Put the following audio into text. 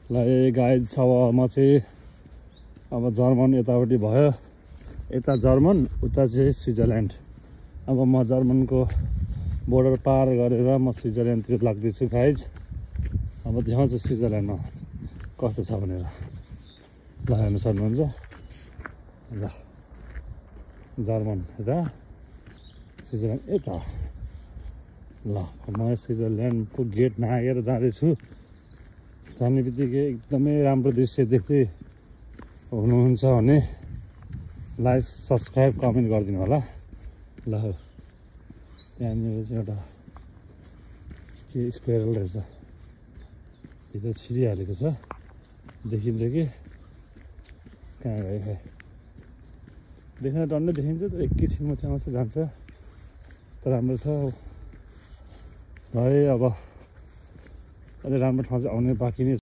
ल गाइज अब म चाहिँ अब जर्मन यतापट्टि भयो, यता जर्मन उता चाहिँ स्विजरल्यान्ड। अब म जर्मनको बोर्डर पार गरेर म स्विजरल्यान्डतिर लाग्दैछु गाइज। अब देखाउँछु स्विजरल्यान्डमा कस्तो छ भनेर। ल हेर्नु सक्नुहुन्छ, ल जर्मन यता, स्विजरल्यान्ड यता। ल म स्विजरल्यान्डको गेट नागेर जाँदैछु। जाने बित्तिकै एकदमै राम्रो दृश्य देख्दै हुनुहुन्छ भने लाइक सब्सक्राइब कमेन्ट गरिदिनु होला। ल त्यहाँनिर चाहिँ एउटा के स्क्वेरल रहेछ, भित्र छिरिहालेको छ, देखिन्छ कि कहाँ गयो खै, देख्न डन्नै देखिन्छ त एकैछिनमा त्यहाँ मात्रै जान्छ। यस्तो राम्रो छ है। अब अझै राम्रो ठाउँ चाहिँ आउने बाँकी नै छ।